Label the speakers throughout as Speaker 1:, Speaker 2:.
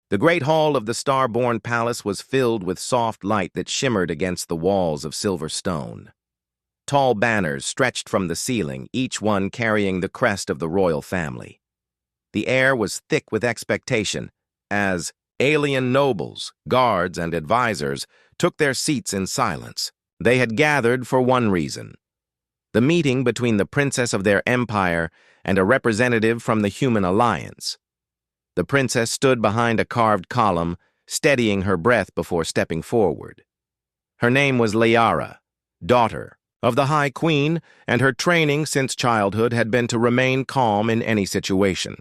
Speaker 1: The great hall of the star-born palace was filled with soft light that shimmered against the walls of silver stone. Tall banners stretched from the ceiling, each one carrying the crest of the royal family. The air was thick with expectation, as alien nobles, guards, and advisors took their seats in silence. They had gathered for one reason: the meeting between the princess of their empire and a representative from the human alliance. The princess stood behind a carved column, steadying her breath before stepping forward. Her name was Liara, daughter of the High Queen, and her training since childhood had been to remain calm in any situation.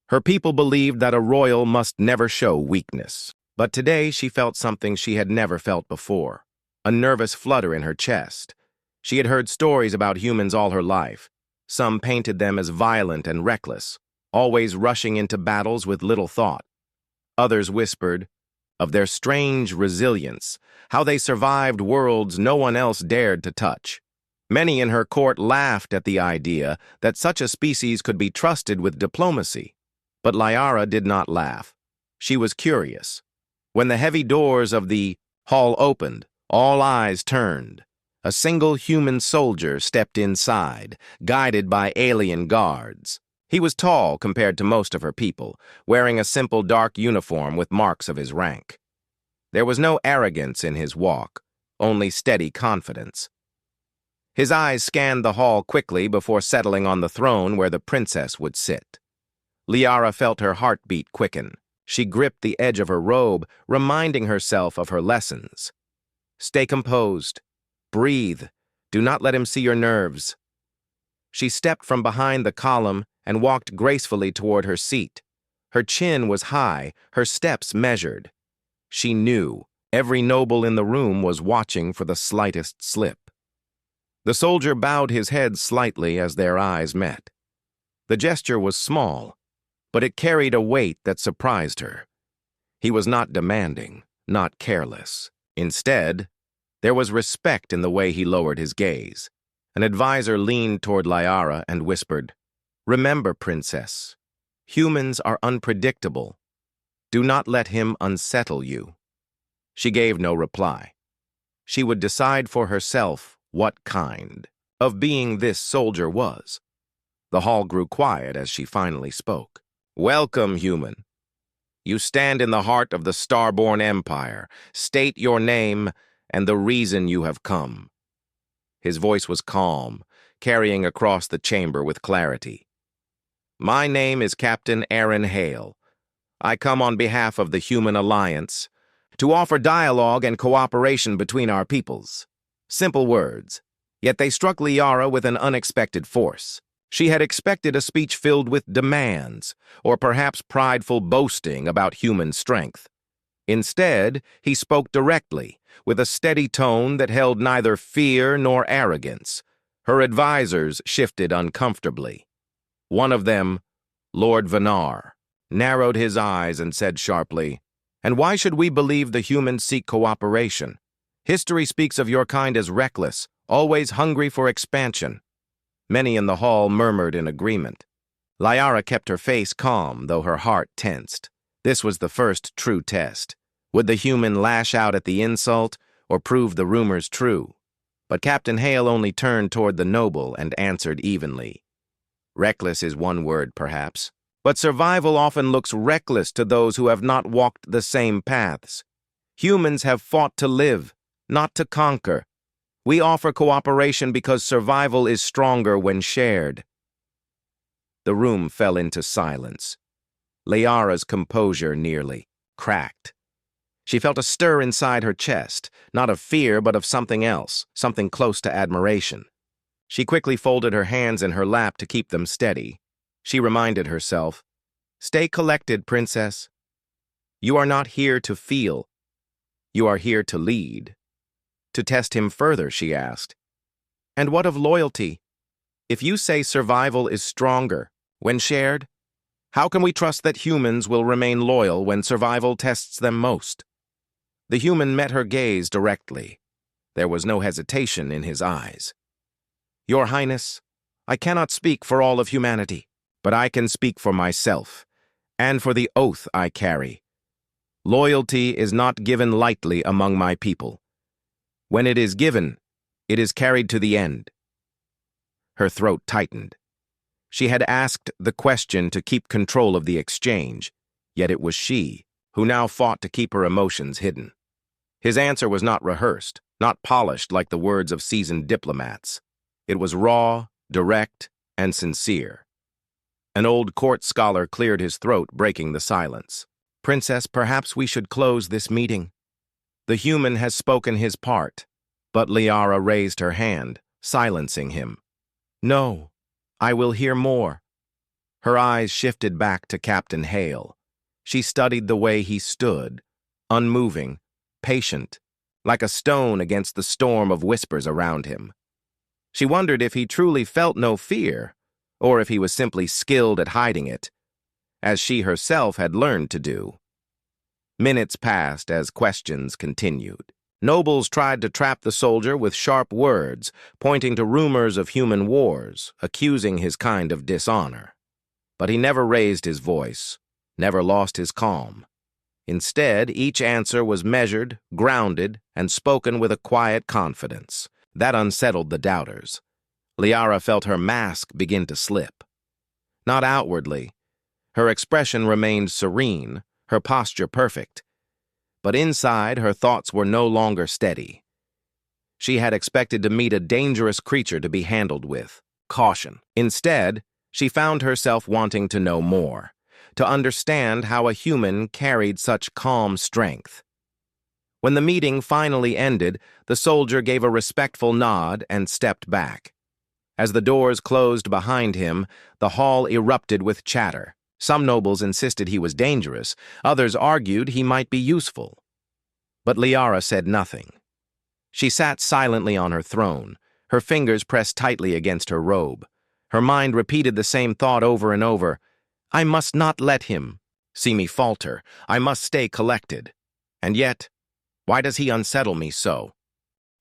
Speaker 1: Her people believed that a royal must never show weakness, but today she felt something she had never felt before, a nervous flutter in her chest. She had heard stories about humans all her life. Some painted them as violent and reckless, always rushing into battles with little thought. Others whispered of their strange resilience, how they survived worlds no one else dared to touch. Many in her court laughed at the idea that such a species could be trusted with diplomacy. But Liara did not laugh. She was curious. When the heavy doors of the hall opened, all eyes turned. A single human soldier stepped inside, guided by alien guards. He was tall compared to most of her people, wearing a simple dark uniform with marks of his rank. There was no arrogance in his walk, only steady confidence. His eyes scanned the hall quickly before settling on the throne where the princess would sit. Liara felt her heartbeat quicken. She gripped the edge of her robe, reminding herself of her lessons. Stay composed. Breathe. Do not let him see your nerves. She stepped from behind the column and walked gracefully toward her seat. Her chin was high, her steps measured. She knew every noble in the room was watching for the slightest slip. The soldier bowed his head slightly as their eyes met. The gesture was small, but it carried a weight that surprised her. He was not demanding, not careless. Instead, there was respect in the way he lowered his gaze. An advisor leaned toward Liara and whispered, "Remember, princess, humans are unpredictable. Do not let him unsettle you." She gave no reply. She would decide for herself what kind of being this soldier was. The hall grew quiet as she finally spoke. "Welcome, human. You stand in the heart of the star-born empire. State your name and the reason you have come." His voice was calm, carrying across the chamber with clarity. "My name is Captain Aaron Hale. I come on behalf of the Human Alliance to offer dialogue and cooperation between our peoples." Simple words, yet they struck Liara with an unexpected force. She had expected a speech filled with demands, or perhaps prideful boasting about human strength. Instead, he spoke directly, with a steady tone that held neither fear nor arrogance. Her advisors shifted uncomfortably. One of them, Lord Vanar, narrowed his eyes and said sharply, "And why should we believe the humans seek cooperation? History speaks of your kind as reckless, always hungry for expansion." Many in the hall murmured in agreement. Liara kept her face calm, though her heart tensed. This was the first true test. Would the human lash out at the insult, or prove the rumors true? But Captain Hale only turned toward the noble and answered evenly. "Reckless is one word, perhaps, but survival often looks reckless to those who have not walked the same paths. Humans have fought to live, not to conquer. We offer cooperation because survival is stronger when shared." The room fell into silence. Liara's composure nearly cracked. She felt a stir inside her chest, not of fear but of something else, something close to admiration. She quickly folded her hands in her lap to keep them steady. She reminded herself, "Stay collected, princess. You are not here to feel. You are here to lead." To test him further, she asked, "And what of loyalty? If you say survival is stronger when shared, how can we trust that humans will remain loyal when survival tests them most?" The human met her gaze directly. There was no hesitation in his eyes. "Your Highness, I cannot speak for all of humanity, but I can speak for myself, and for the oath I carry. Loyalty is not given lightly among my people. When it is given, it is carried to the end. Her throat tightened. She had asked the question to keep control of the exchange, yet it was she who now fought to keep her emotions hidden. His answer was not rehearsed, not polished like the words of seasoned diplomats. It was raw, direct, and sincere. An old court scholar cleared his throat, breaking the silence. "Princess, perhaps we should close this meeting. The human has spoken his part." But Liara raised her hand, silencing him. "No, I will hear more." Her eyes shifted back to Captain Hale. She studied the way he stood, unmoving, patient, like a stone against the storm of whispers around him. She wondered if he truly felt no fear, or if he was simply skilled at hiding it, as she herself had learned to do. Minutes passed as questions continued. Nobles tried to trap the soldier with sharp words, pointing to rumors of human wars, accusing his kind of dishonor. But he never raised his voice, never lost his calm. Instead, each answer was measured, grounded, and spoken with a quiet confidence. That unsettled the doubters. Liara felt her mask begin to slip. Not outwardly. Her expression remained serene, her posture perfect. But inside, her thoughts were no longer steady. She had expected to meet a dangerous creature to be handled with caution. Instead, she found herself wanting to know more, to understand how a human carried such calm strength. When the meeting finally ended, the soldier gave a respectful nod and stepped back. As the doors closed behind him, the hall erupted with chatter. Some nobles insisted he was dangerous, others argued he might be useful. But Liara said nothing. She sat silently on her throne, her fingers pressed tightly against her robe. Her mind repeated the same thought over and over. I must not let him see me falter. I must stay collected. And yet, why does he unsettle me so?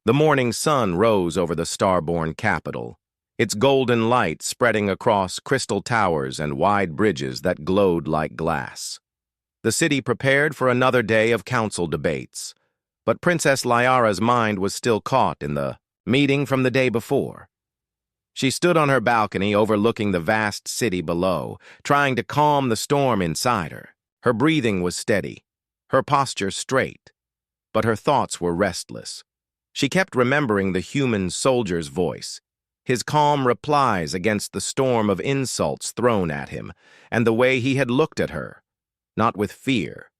Speaker 1: The morning sun rose over the star-born capital, its golden light spreading across crystal towers and wide bridges that glowed like glass. The city prepared for another day of council debates, but Princess Liara's mind was still caught in the meeting from the day before. She stood on her balcony overlooking the vast city below, trying to calm the storm inside her. Her breathing was steady, her posture straight, but her thoughts were restless. She kept remembering the human soldier's voice, his calm replies against the storm of insults thrown at him, and the way he had looked at her, not with fear,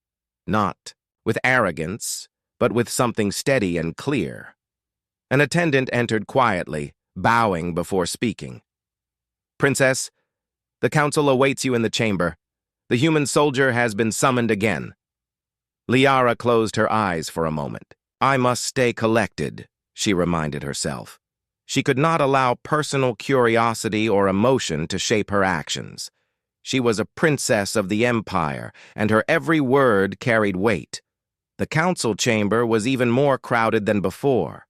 Speaker 1: not with arrogance, but with something steady and clear. An attendant entered quietly, bowing before speaking. Princess, the council awaits you in the chamber. The human soldier has been summoned again. Liara closed her eyes for a moment. I must stay collected, she reminded herself. She could not allow personal curiosity or emotion to shape her actions. She was a princess of the empire, and her every word carried weight. The council chamber was even more crowded than before.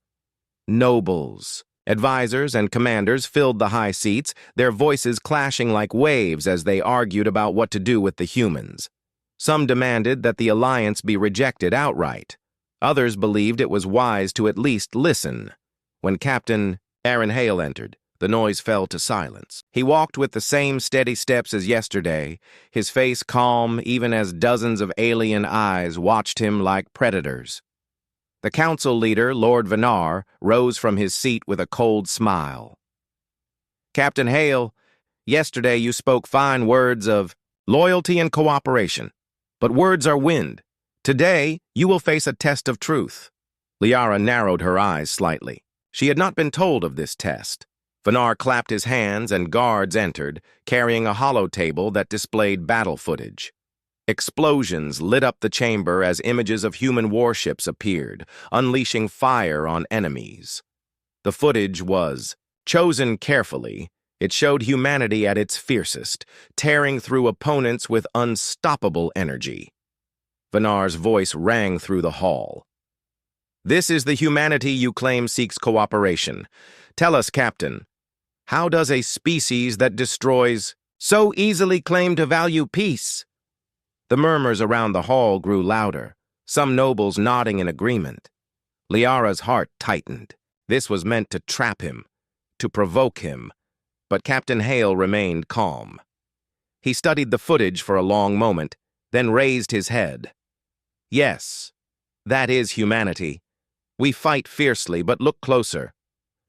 Speaker 1: Nobles, advisors, and commanders filled the high seats, their voices clashing like waves as they argued about what to do with the humans. Some demanded that the alliance be rejected outright. Others believed it was wise to at least listen. When Captain Hale entered, the noise fell to silence. He walked with the same steady steps as yesterday, his face calm even as dozens of alien eyes watched him like predators. The council leader, Lord Vinar, rose from his seat with a cold smile. Captain Hale, yesterday you spoke fine words of loyalty and cooperation, but words are wind. Today, you will face a test of truth. Liara narrowed her eyes slightly. She had not been told of this test. Vinar clapped his hands and guards entered, carrying a holotable that displayed battle footage. Explosions lit up the chamber as images of human warships appeared, unleashing fire on enemies. The footage was chosen carefully. It showed humanity at its fiercest, tearing through opponents with unstoppable energy. Vinar's voice rang through the hall. This is the humanity you claim seeks cooperation. Tell us, Captain, how does a species that destroys so easily claim to value peace? The murmurs around the hall grew louder, some nobles nodding in agreement. Liara's heart tightened. This was meant to trap him, to provoke him, but Captain Hale remained calm. He studied the footage for a long moment, then raised his head. Yes, that is humanity. We fight fiercely, but look closer.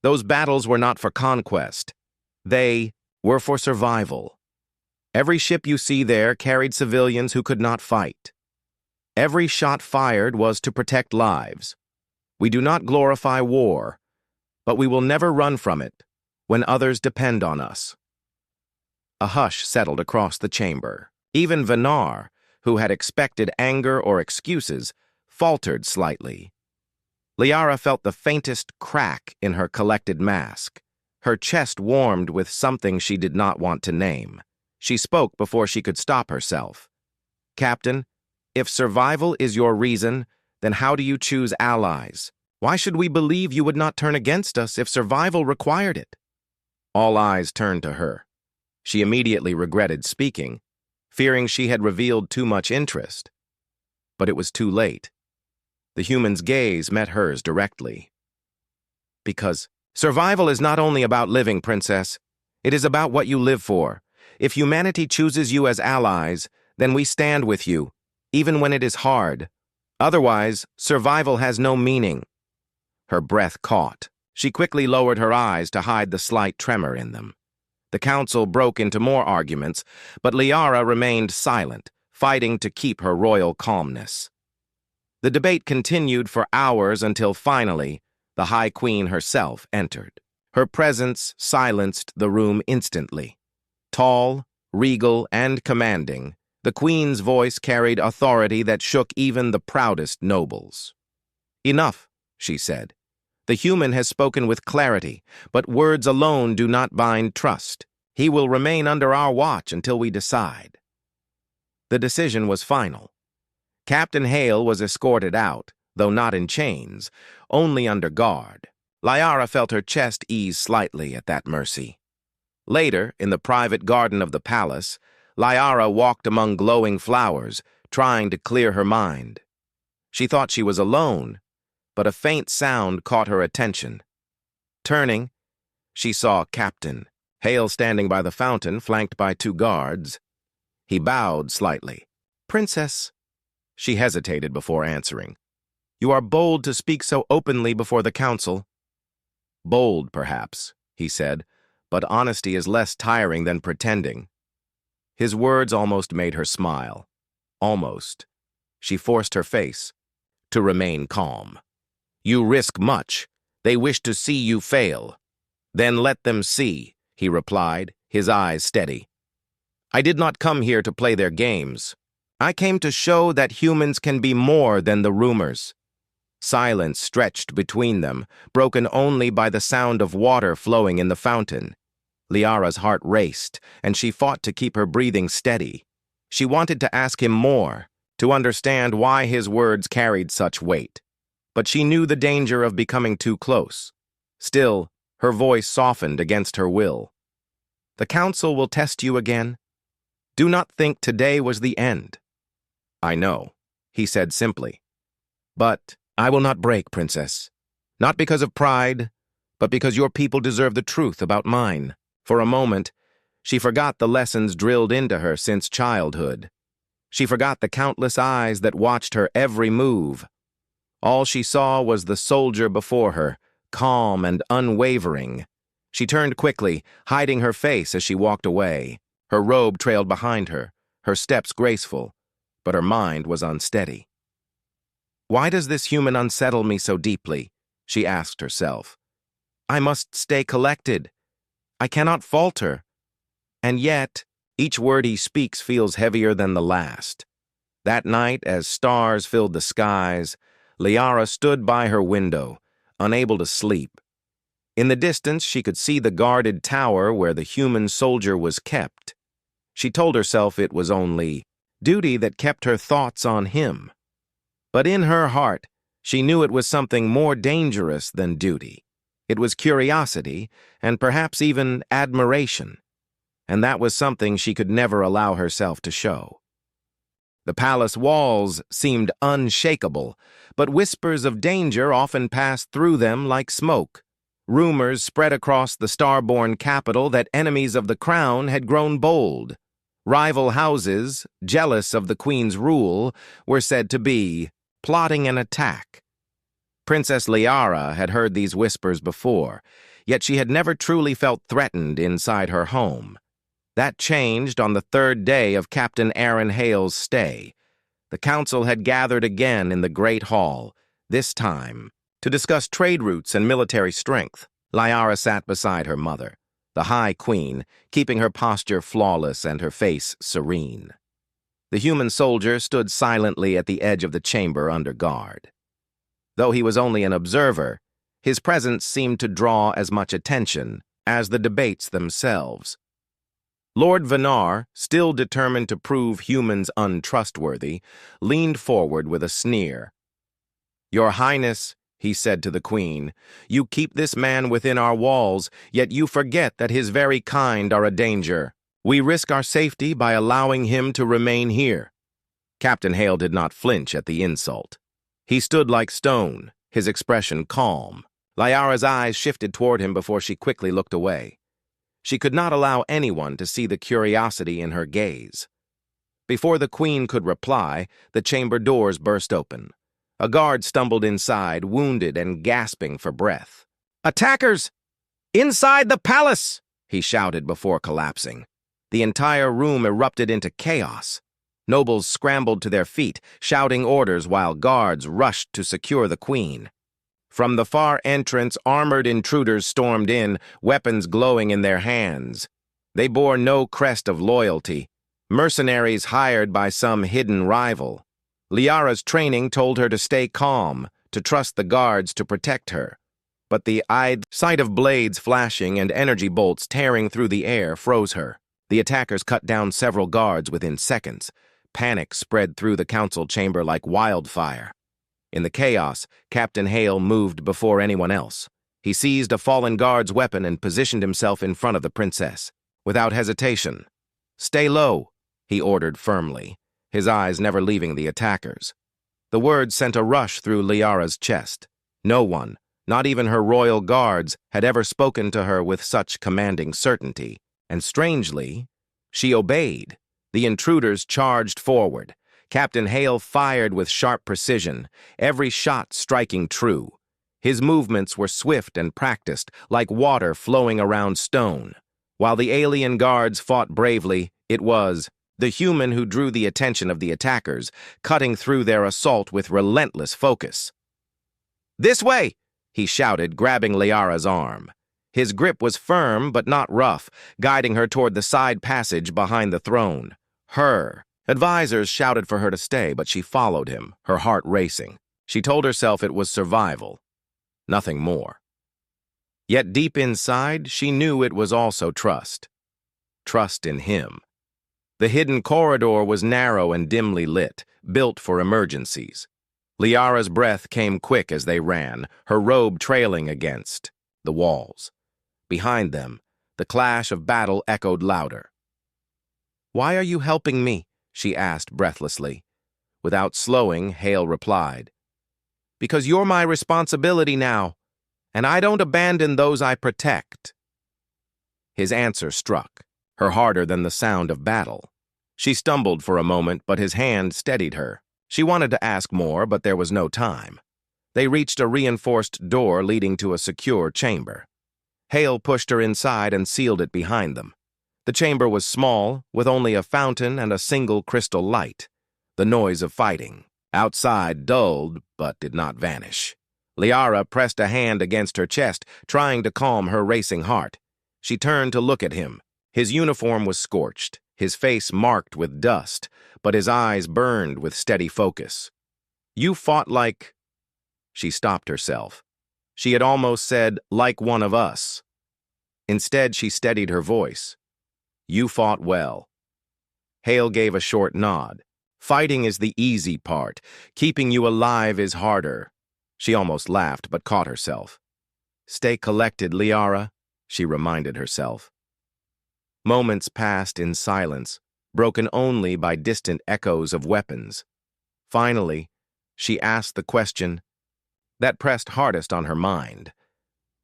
Speaker 1: Those battles were not for conquest. They were for survival. Every ship you see there carried civilians who could not fight. Every shot fired was to protect lives. We do not glorify war, but we will never run from it when others depend on us. A hush settled across the chamber. Even Vinar, who had expected anger or excuses, faltered slightly. Liara felt the faintest crack in her collected mask. Her chest warmed with something she did not want to name. She spoke before she could stop herself. "Captain, if survival is your reason, then how do you choose allies? Why should we believe you would not turn against us if survival required it?" All eyes turned to her. She immediately regretted speaking, fearing she had revealed too much interest. But it was too late. The human's gaze met hers directly. "Because survival is not only about living, Princess. It is about what you live for. If humanity chooses you as allies, then we stand with you, even when it is hard. Otherwise, survival has no meaning." Her breath caught. She quickly lowered her eyes to hide the slight tremor in them. The council broke into more arguments, but Liara remained silent, fighting to keep her royal calmness. The debate continued for hours until finally, the High Queen herself entered. Her presence silenced the room instantly. Tall, regal, and commanding, the Queen's voice carried authority that shook even the proudest nobles. "Enough," she said. "The human has spoken with clarity, but words alone do not bind trust. He will remain under our watch until we decide." The decision was final. Captain Hale was escorted out, though not in chains, only under guard. Liara felt her chest ease slightly at that mercy. Later, in the private garden of the palace, Liara walked among glowing flowers, trying to clear her mind. She thought she was alone, but a faint sound caught her attention. Turning, she saw Captain Hale standing by the fountain, flanked by 2 guards. He bowed slightly. "Princess," she hesitated before answering. "You are bold to speak so openly before the council." "Bold, perhaps," he said, "but honesty is less tiring than pretending." His words almost made her smile. Almost. She forced her face to remain calm. "You risk much. They wish to see you fail." "Then let them see," he replied, his eyes steady. "I did not come here to play their games. I came to show that humans can be more than the rumors." Silence stretched between them, broken only by the sound of water flowing in the fountain. Liara's heart raced, and she fought to keep her breathing steady. She wanted to ask him more, to understand why his words carried such weight. But she knew the danger of becoming too close. Still, her voice softened against her will. "The council will test you again. Do not think today was the end." "I know," he said simply. "But I will not break, Princess. Not because of pride, but because your people deserve the truth about mine." For a moment, she forgot the lessons drilled into her since childhood. She forgot the countless eyes that watched her every move. All she saw was the soldier before her, calm and unwavering. She turned quickly, hiding her face as she walked away. Her robe trailed behind her, her steps graceful, but her mind was unsteady. "Why does this human unsettle me so deeply?" she asked herself. "I must stay collected. I cannot falter. And yet, each word he speaks feels heavier than the last." That night, as stars filled the skies, Liara stood by her window, unable to sleep. In the distance, she could see the guarded tower where the human soldier was kept. She told herself it was only duty that kept her thoughts on him. But in her heart, she knew it was something more dangerous than duty. It was curiosity, and perhaps even admiration. And that was something she could never allow herself to show. The palace walls seemed unshakable, but whispers of danger often passed through them like smoke. Rumors spread across the star-born capital that enemies of the crown had grown bold. Rival houses, jealous of the queen's rule, were said to be plotting an attack. Princess Liara had heard these whispers before, yet she had never truly felt threatened inside her home. That changed on the third day of Captain Aaron Hale's stay. The council had gathered again in the Great Hall, this time to discuss trade routes and military strength. Liara sat beside her mother, the High Queen, keeping her posture flawless and her face serene. The human soldier stood silently at the edge of the chamber under guard. Though he was only an observer, his presence seemed to draw as much attention as the debates themselves. Lord Venar, still determined to prove humans untrustworthy, leaned forward with a sneer. "Your Highness," he said to the Queen, "you keep this man within our walls, yet you forget that his very kind are a danger. We risk our safety by allowing him to remain here." Captain Hale did not flinch at the insult. He stood like stone, his expression calm. Liara's eyes shifted toward him before she quickly looked away. She could not allow anyone to see the curiosity in her gaze. Before the Queen could reply, the chamber doors burst open. A guard stumbled inside, wounded and gasping for breath. "Attackers! Inside the palace!" he shouted before collapsing. The entire room erupted into chaos. Nobles scrambled to their feet, shouting orders while guards rushed to secure the Queen. From the far entrance, armored intruders stormed in, weapons glowing in their hands. They bore no crest of loyalty, mercenaries hired by some hidden rival. Liara's training told her to stay calm, to trust the guards to protect her. But the sight of blades flashing and energy bolts tearing through the air froze her. The attackers cut down several guards within seconds. Panic spread through the council chamber like wildfire. In the chaos, Captain Hale moved before anyone else. He seized a fallen guard's weapon and positioned himself in front of the princess. Without hesitation, "Stay low," he ordered firmly, his eyes never leaving the attackers. The words sent a rush through Liara's chest. No one, not even her royal guards, had ever spoken to her with such commanding certainty. And strangely, she obeyed. The intruders charged forward. Captain Hale fired with sharp precision, every shot striking true. His movements were swift and practiced, like water flowing around stone. While the alien guards fought bravely, it was the human who drew the attention of the attackers, cutting through their assault with relentless focus. "This way!" he shouted, grabbing Liara's arm. His grip was firm but not rough, guiding her toward the side passage behind the throne. Her advisors shouted for her to stay, but she followed him, her heart racing. She told herself it was survival, nothing more. Yet deep inside, she knew it was also trust. Trust in him. The hidden corridor was narrow and dimly lit, built for emergencies. Liara's breath came quick as they ran, her robe trailing against the walls. Behind them, the clash of battle echoed louder. "Why are you helping me?" she asked breathlessly. Without slowing, Hale replied, "Because you're my responsibility now, and I don't abandon those I protect." His answer struck, her harder than the sound of battle. She stumbled for a moment, but his hand steadied her. She wanted to ask more, but there was no time. They reached a reinforced door leading to a secure chamber. Hale pushed her inside and sealed it behind them. The chamber was small, with only a fountain and a single crystal light. The noise of fighting outside dulled, but did not vanish. Liara pressed a hand against her chest, trying to calm her racing heart. She turned to look at him. His uniform was scorched, his face marked with dust, but his eyes burned with steady focus. "You fought like—" She stopped herself. She had almost said, "like one of us." Instead, she steadied her voice. "You fought well." Hale gave a short nod. "Fighting is the easy part. Keeping you alive is harder." She almost laughed, but caught herself. "Stay collected, Liara," she reminded herself. Moments passed in silence, broken only by distant echoes of weapons. Finally, she asked the question that pressed hardest on her mind.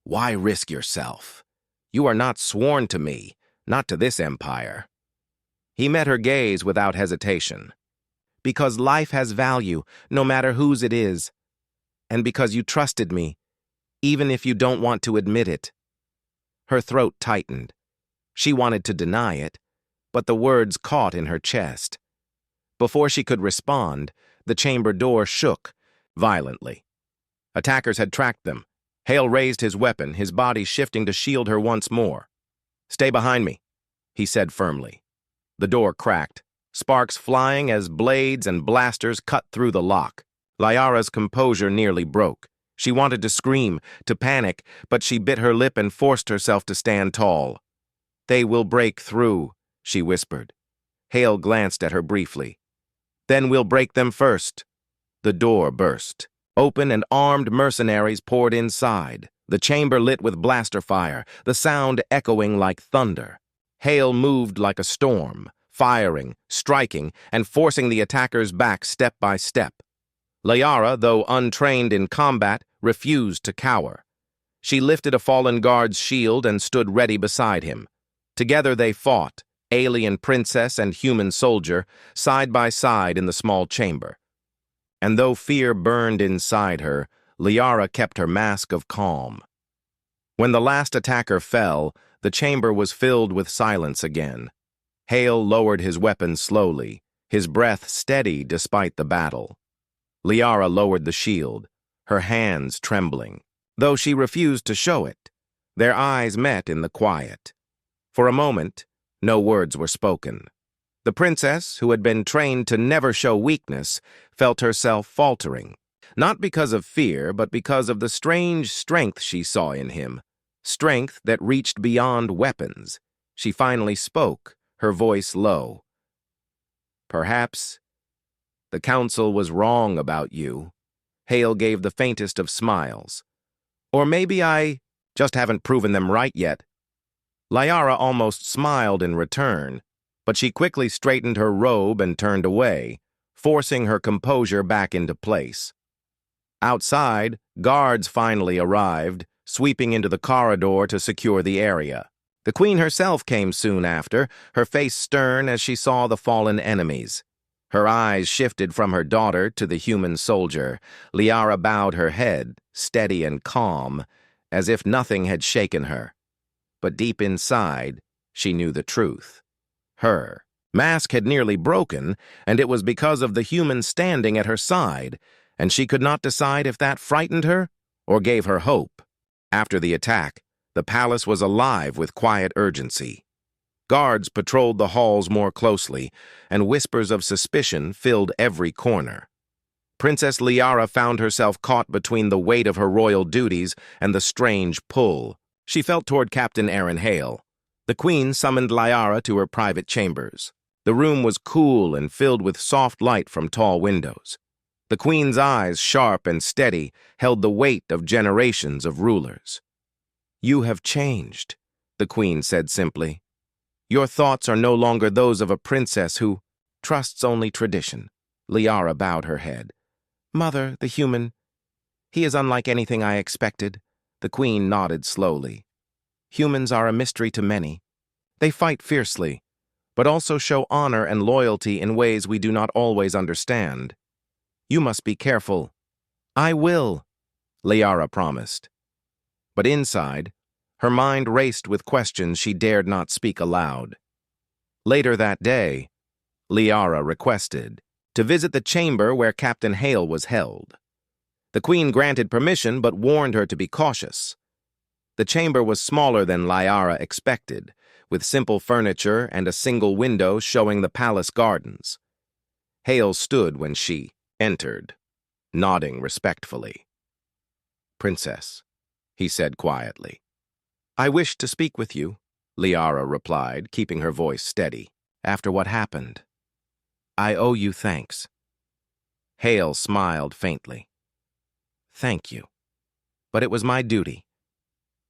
Speaker 1: Why risk yourself? You are not sworn to me, not to this empire. He met her gaze without hesitation. Because life has value, no matter whose it is. And because you trusted me, even if you don't want to admit it. Her throat tightened. She wanted to deny it, but the words caught in her chest. Before she could respond, the chamber door shook violently. Attackers had tracked them. Hale raised his weapon, his body shifting to shield her once more. "Stay behind me," he said firmly. The door cracked, sparks flying as blades and blasters cut through the lock. Liara's composure nearly broke. She wanted to scream, to panic, but she bit her lip and forced herself to stand tall. "They will break through," she whispered. Hale glanced at her briefly. "Then we'll break them first." The door burst. Open and armed mercenaries poured inside, the chamber lit with blaster fire, the sound echoing like thunder. Hale moved like a storm, firing, striking, and forcing the attackers back step by step. Liara, though untrained in combat, refused to cower. She lifted a fallen guard's shield and stood ready beside him. Together they fought, alien princess and human soldier, side by side in the small chamber. And though fear burned inside her, Liara kept her mask of calm. When the last attacker fell, the chamber was filled with silence again. Hale lowered his weapon slowly, his breath steady despite the battle. Liara lowered the shield, her hands trembling, though she refused to show it. Their eyes met in the quiet. For a moment, no words were spoken. The princess, who had been trained to never show weakness, felt herself faltering, not because of fear, but because of the strange strength she saw in him, strength that reached beyond weapons. She finally spoke, her voice low. "Perhaps the council was wrong about you." Hale gave the faintest of smiles. "Or maybe I just haven't proven them right yet." Liara almost smiled in return, but she quickly straightened her robe and turned away, forcing her composure back into place. Outside, guards finally arrived, sweeping into the corridor to secure the area. The queen herself came soon after, her face stern as she saw the fallen enemies. Her eyes shifted from her daughter to the human soldier. Liara bowed her head, steady and calm, as if nothing had shaken her. But deep inside, she knew the truth. Her mask had nearly broken, and it was because of the human standing at her side, and she could not decide if that frightened her or gave her hope. After the attack, the palace was alive with quiet urgency. Guards patrolled the halls more closely, and whispers of suspicion filled every corner. Princess Liara found herself caught between the weight of her royal duties and the strange pull. She felt toward Captain Aaron Hale. The queen summoned Liara to her private chambers. The room was cool and filled with soft light from tall windows. The queen's eyes, sharp and steady, held the weight of generations of rulers. "You have changed," the queen said simply. "Your thoughts are no longer those of a princess who trusts only tradition." Liara bowed her head. "Mother, the human, he is unlike anything I expected." The queen nodded slowly. "Humans are a mystery to many. They fight fiercely, but also show honor and loyalty in ways we do not always understand. You must be careful." "I will," Liara promised. But inside, her mind raced with questions she dared not speak aloud. Later that day, Liara requested to visit the chamber where Captain Hale was held. The queen granted permission but warned her to be cautious. The chamber was smaller than Liara expected, with simple furniture and a single window showing the palace gardens. Hale stood when she entered, nodding respectfully. "Princess," he said quietly. "I wish to speak with you," Liara replied, keeping her voice steady. "After what happened, I owe you thanks." Hale smiled faintly. "Thank you. But it was my duty."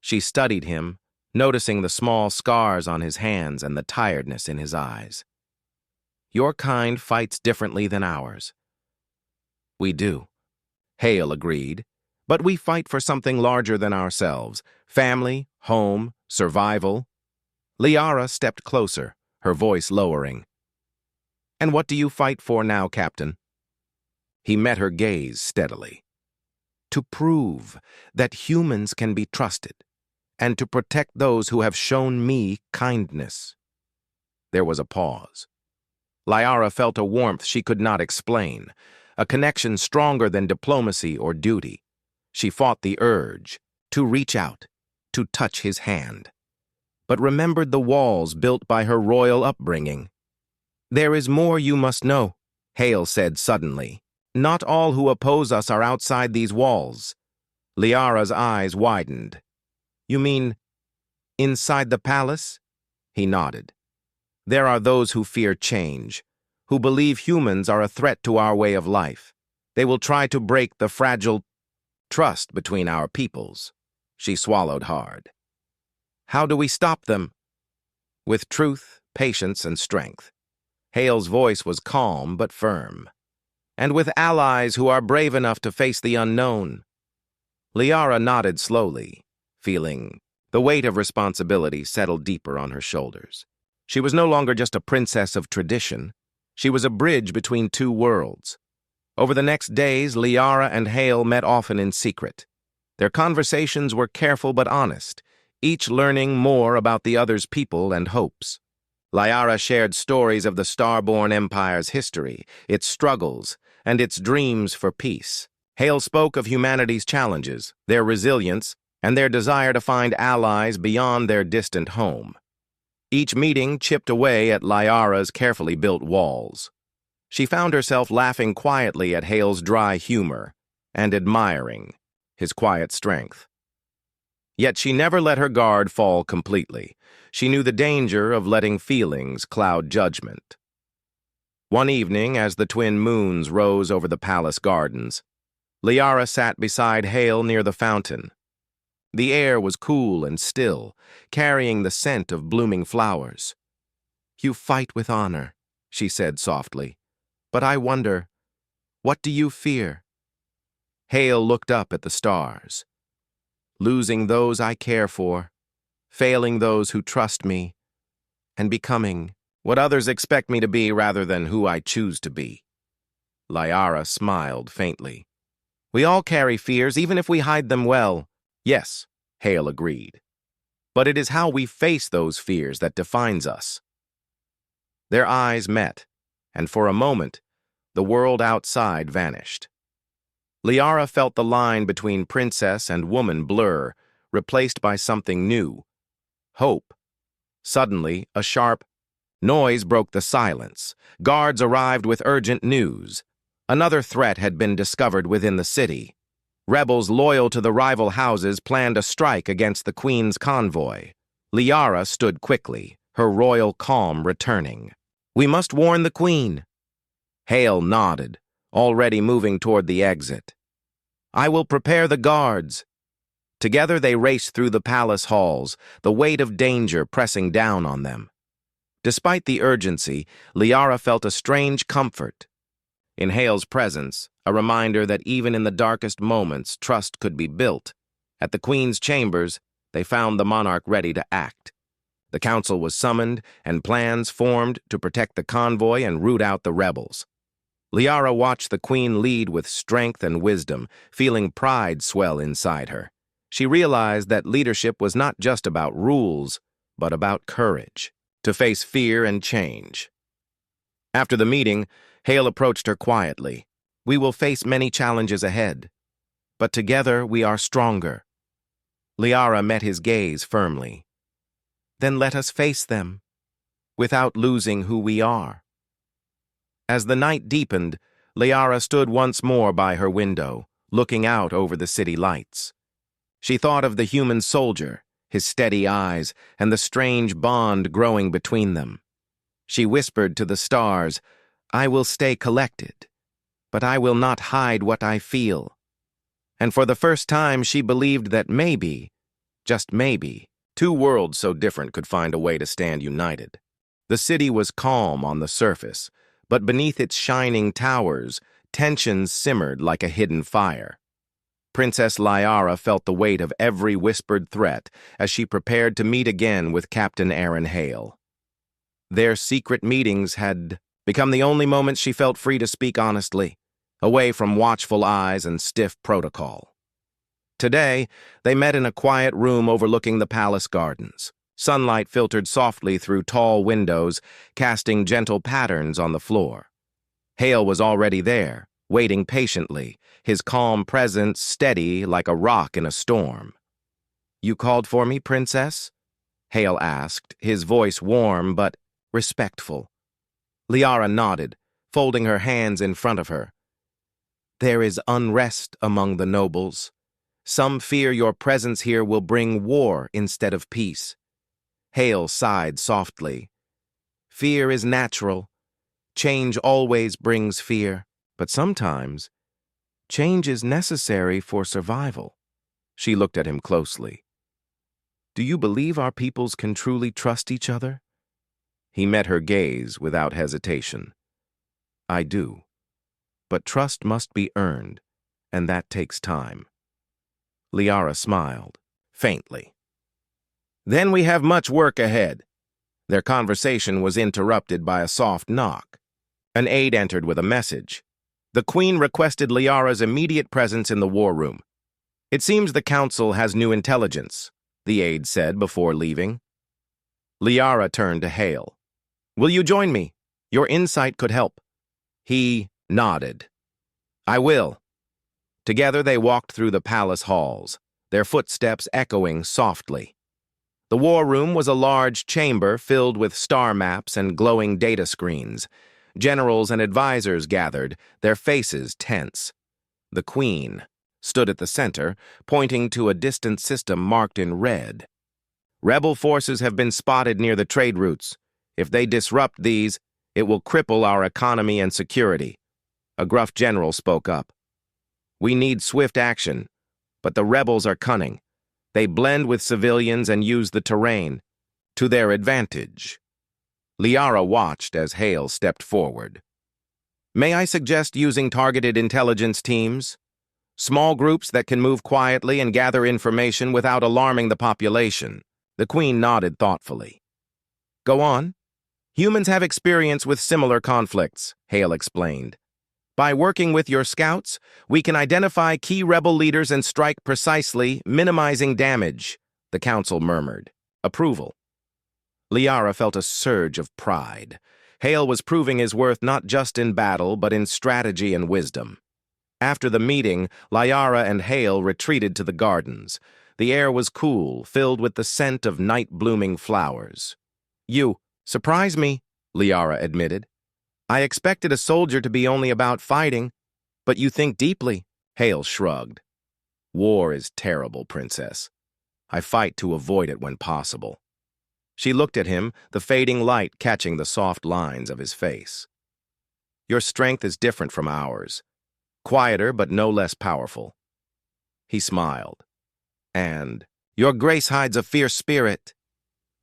Speaker 1: She studied him, noticing the small scars on his hands and the tiredness in his eyes. Your kind fights differently than ours. We do, Hale agreed. But we fight for something larger than ourselves. Family, home, survival. Liara stepped closer, her voice lowering. And what do you fight for now, Captain? He met her gaze steadily. To prove that humans can be trusted, and to protect those who have shown me kindness. There was a pause. Liara felt a warmth she could not explain, a connection stronger than diplomacy or duty. She fought the urge to reach out, to touch his hand, but remembered the walls built by her royal upbringing. There is more you must know, Hale said suddenly. Not all who oppose us are outside these walls. Liara's eyes widened. You mean inside the palace? He nodded. There are those who fear change, who believe humans are a threat to our way of life. They will try to break the fragile trust between our peoples. She swallowed hard. How do we stop them? With truth, patience, and strength. Hale's voice was calm but firm. And with allies who are brave enough to face the unknown. Liara nodded slowly, feeling the weight of responsibility settle deeper on her shoulders. She was no longer just a princess of tradition. She was a bridge between two worlds. Over the next days, Liara and Hale met often in secret. Their conversations were careful but honest, each learning more about the other's people and hopes. Liara shared stories of the Starborn Empire's history, its struggles, and its dreams for peace. Hale spoke of humanity's challenges, their resilience, and their desire to find allies beyond their distant home. Each meeting chipped away at Liara's carefully built walls. She found herself laughing quietly at Hale's dry humor and admiring his quiet strength. Yet she never let her guard fall completely. She knew the danger of letting feelings cloud judgment. One evening, as the twin moons rose over the palace gardens, Liara sat beside Hale near the fountain. The air was cool and still, carrying the scent of blooming flowers. You fight with honor, she said softly. But I wonder, what do you fear? Hale looked up at the stars. Losing those I care for, failing those who trust me, and becoming what others expect me to be rather than who I choose to be. Liara smiled faintly. We all carry fears, even if we hide them well. Yes, Hale agreed. But it is how we face those fears that defines us. Their eyes met, and for a moment, the world outside vanished. Liara felt the line between princess and woman blur, replaced by something new. Hope. Suddenly, a sharp noise broke the silence. Guards arrived with urgent news. Another threat had been discovered within the city. Rebels loyal to the rival houses planned a strike against the Queen's convoy. Liara stood quickly, her royal calm returning. We must warn the Queen. Hale nodded, already moving toward the exit. I will prepare the guards. Together they raced through the palace halls, the weight of danger pressing down on them. Despite the urgency, Liara felt a strange comfort. In Hale's presence, a reminder that even in the darkest moments, trust could be built. At the Queen's chambers, they found the monarch ready to act. The council was summoned, and plans formed to protect the convoy and root out the rebels. Liara watched the Queen lead with strength and wisdom, feeling pride swell inside her. She realized that leadership was not just about rules, but about courage, to face fear and change. After the meeting, Hale approached her quietly. We will face many challenges ahead, but together we are stronger. Liara met his gaze firmly. Then let us face them, without losing who we are. As the night deepened, Liara stood once more by her window, looking out over the city lights. She thought of the human soldier, his steady eyes, and the strange bond growing between them. She whispered to the stars, I will stay collected, but I will not hide what I feel. And for the first time she believed that maybe, just maybe, two worlds so different could find a way to stand united. The city was calm on the surface, but beneath its shining towers, tensions simmered like a hidden fire. Princess Liara felt the weight of every whispered threat as she prepared to meet again with Captain Aaron Hale. Their secret meetings had become the only moments she felt free to speak honestly, away from watchful eyes and stiff protocol. Today, they met in a quiet room overlooking the palace gardens. Sunlight filtered softly through tall windows, casting gentle patterns on the floor. Hale was already there, waiting patiently, his calm presence steady like a rock in a storm. "You called for me, Princess?" Hale asked, his voice warm but respectful. Liara nodded, folding her hands in front of her. "There is unrest among the nobles. Some fear your presence here will bring war instead of peace." Hale sighed softly. "Fear is natural. Change always brings fear, but sometimes change is necessary for survival." She looked at him closely. "Do you believe our peoples can truly trust each other?" He met her gaze without hesitation. "I do. But trust must be earned, and that takes time." Liara smiled, faintly. "Then we have much work ahead." Their conversation was interrupted by a soft knock. An aide entered with a message. The Queen requested Liara's immediate presence in the war room. "It seems the Council has new intelligence," the aide said before leaving. Liara turned to Hale. "Will you join me? Your insight could help." He nodded. "I will." Together they walked through the palace halls, their footsteps echoing softly. The war room was a large chamber filled with star maps and glowing data screens. Generals and advisors gathered, their faces tense. The Queen stood at the center, pointing to a distant system marked in red. "Rebel forces have been spotted near the trade routes. If they disrupt these, it will cripple our economy and security." A gruff general spoke up. "We need swift action, but the rebels are cunning. They blend with civilians and use the terrain to their advantage." Liara watched as Hale stepped forward. "May I suggest using targeted intelligence teams? Small groups that can move quietly and gather information without alarming the population." The Queen nodded thoughtfully. "Go on." "Humans have experience with similar conflicts," Hale explained. "By working with your scouts, we can identify key rebel leaders and strike precisely, minimizing damage," the Council murmured. Approval. Liara felt a surge of pride. Hale was proving his worth not just in battle, but in strategy and wisdom. After the meeting, Liara and Hale retreated to the gardens. The air was cool, filled with the scent of night-blooming flowers. "You surprise me," Liara admitted. "I expected a soldier to be only about fighting, but you think deeply." Hale shrugged. "War is terrible, Princess. I fight to avoid it when possible." She looked at him, the fading light catching the soft lines of his face. "Your strength is different from ours. Quieter, but no less powerful." He smiled. "And your grace hides a fierce spirit."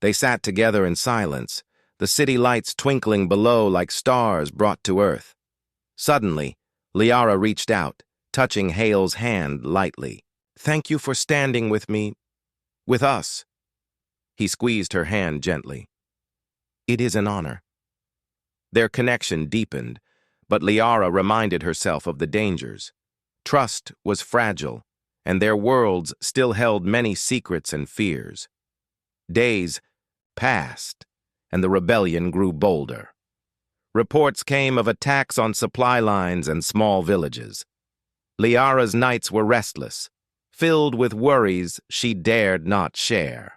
Speaker 1: They sat together in silence, the city lights twinkling below like stars brought to earth. Suddenly, Liara reached out, touching Hale's hand lightly. "Thank you for standing with me, with us." He squeezed her hand gently. "It is an honor." Their connection deepened, but Liara reminded herself of the dangers. Trust was fragile, and their worlds still held many secrets and fears. Days passed, and the rebellion grew bolder. Reports came of attacks on supply lines and small villages. Liara's nights were restless, filled with worries she dared not share.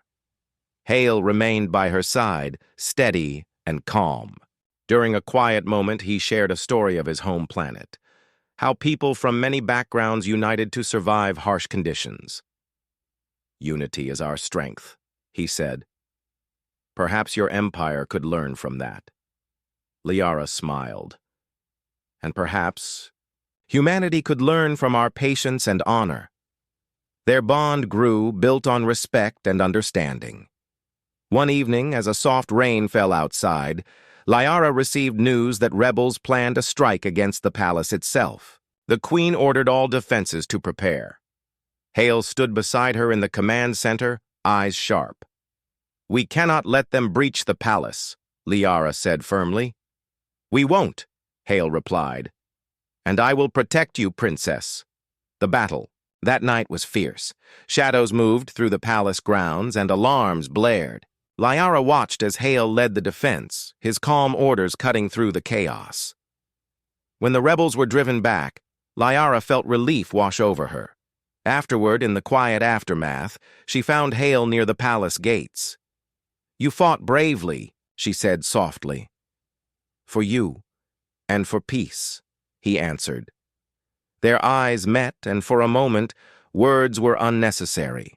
Speaker 1: Hale remained by her side, steady and calm. During a quiet moment, he shared a story of his home planet, how people from many backgrounds united to survive harsh conditions. "Unity is our strength," he said. "Perhaps your empire could learn from that." Liara smiled. "And perhaps humanity could learn from our patience and honor." Their bond grew, built on respect and understanding. One evening, as a soft rain fell outside, Liara received news that rebels planned a strike against the palace itself. The queen ordered all defenses to prepare. Hale stood beside her in the command center, eyes sharp. "We cannot let them breach the palace," Liara said firmly. "We won't," Hale replied. "And I will protect you, princess." The battle that night was fierce. Shadows moved through the palace grounds and alarms blared. Liara watched as Hale led the defense, his calm orders cutting through the chaos. When the rebels were driven back, Liara felt relief wash over her. Afterward, in the quiet aftermath, she found Hale near the palace gates. "You fought bravely," she said softly. "For you, and for peace," he answered. Their eyes met, and for a moment, words were unnecessary.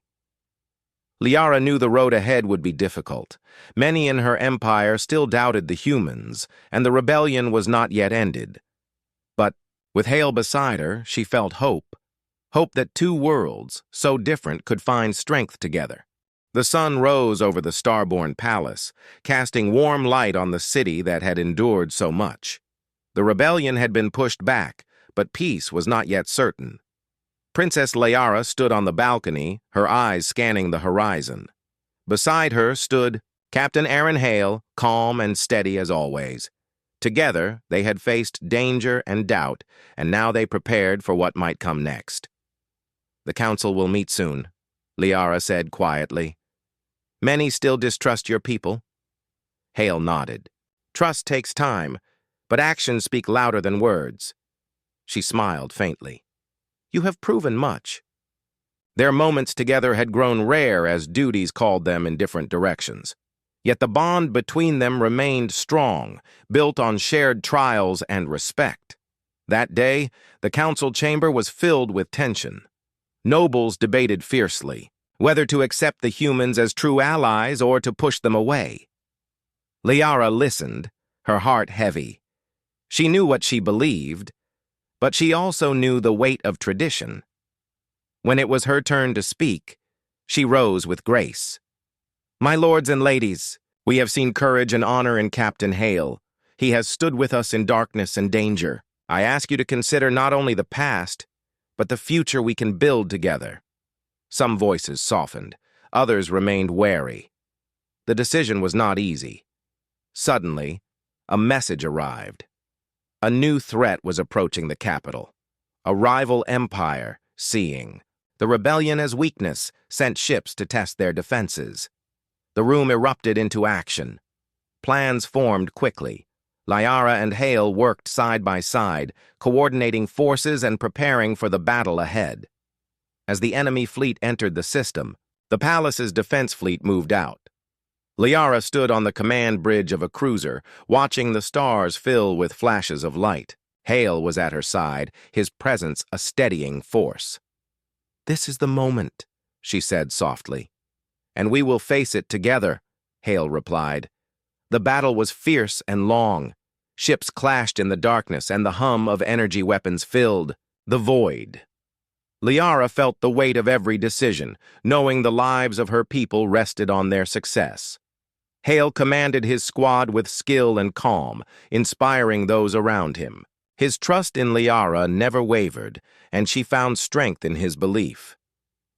Speaker 1: Liara knew the road ahead would be difficult. Many in her empire still doubted the humans, and the rebellion was not yet ended. But, with Hale beside her, she felt hope. Hope that two worlds, so different, could find strength together. The sun rose over the Starborn Palace, casting warm light on the city that had endured so much. The rebellion had been pushed back, but peace was not yet certain. Princess Liara stood on the balcony, her eyes scanning the horizon. Beside her stood Captain Aaron Hale, calm and steady as always. Together, they had faced danger and doubt, and now they prepared for what might come next. "The council will meet soon," Liara said quietly. "Many still distrust your people." Hale nodded. "Trust takes time, but actions speak louder than words." She smiled faintly. "You have proven much." Their moments together had grown rare as duties called them in different directions. Yet the bond between them remained strong, built on shared trials and respect. That day, the council chamber was filled with tension. Nobles debated fiercely, whether to accept the humans as true allies or to push them away. Liara listened, her heart heavy. She knew what she believed, but she also knew the weight of tradition. When it was her turn to speak, she rose with grace. "My lords and ladies, we have seen courage and honor in Captain Hale. He has stood with us in darkness and danger. I ask you to consider not only the past, but the future we can build together." Some voices softened, others remained wary. The decision was not easy. Suddenly, a message arrived. A new threat was approaching the capital. A rival empire, seeing the rebellion as weakness, sent ships to test their defenses. The room erupted into action. Plans formed quickly. Liara and Hale worked side by side, coordinating forces and preparing for the battle ahead. As the enemy fleet entered the system, the palace's defense fleet moved out. Liara stood on the command bridge of a cruiser, watching the stars fill with flashes of light. Hale was at her side, his presence a steadying force. "This is the moment," she said softly. "And we will face it together," Hale replied. The battle was fierce and long. Ships clashed in the darkness, and the hum of energy weapons filled the void. Liara felt the weight of every decision, knowing the lives of her people rested on their success. Hale commanded his squad with skill and calm, inspiring those around him. His trust in Liara never wavered, and she found strength in his belief.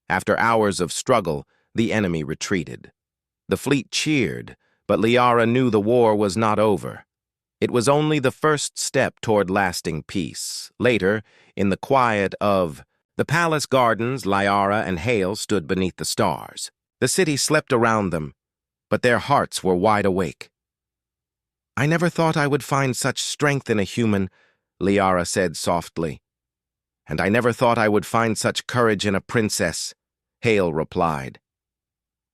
Speaker 1: After hours of struggle, the enemy retreated. The fleet cheered, but Liara knew the war was not over. It was only the first step toward lasting peace. Later, in the quiet of the palace gardens, Liara and Hale stood beneath the stars. The city slept around them, but their hearts were wide awake. "I never thought I would find such strength in a human," Liara said softly. "And I never thought I would find such courage in a princess," Hale replied.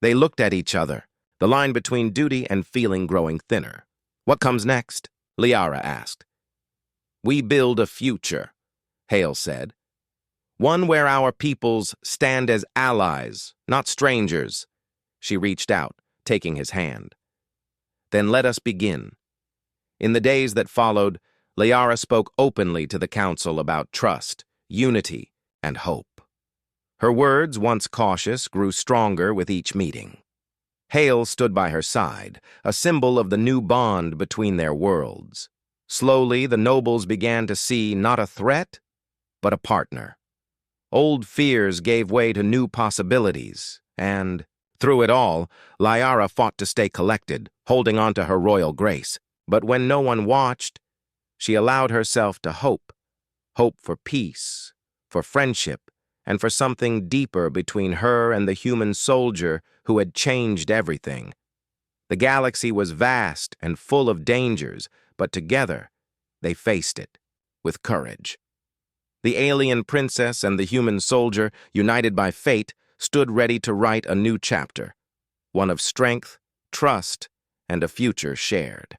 Speaker 1: They looked at each other, the line between duty and feeling growing thinner. "What comes next?" Liara asked. "We build a future," Hale said. "One where our peoples stand as allies, not strangers." She reached out, taking his hand. "Then let us begin." In the days that followed, Liara spoke openly to the council about trust, unity, and hope. Her words, once cautious, grew stronger with each meeting. Hale stood by her side, a symbol of the new bond between their worlds. Slowly, the nobles began to see not a threat, but a partner. Old fears gave way to new possibilities, and, through it all, Liara fought to stay collected, holding on to her royal grace. But when no one watched, she allowed herself to hope. Hope for peace, for friendship, and for something deeper between her and the human soldier who had changed everything. The galaxy was vast and full of dangers, but together they faced it with courage. The alien princess and the human soldier, united by fate, stood ready to write a new chapter, one of strength, trust, and a future shared.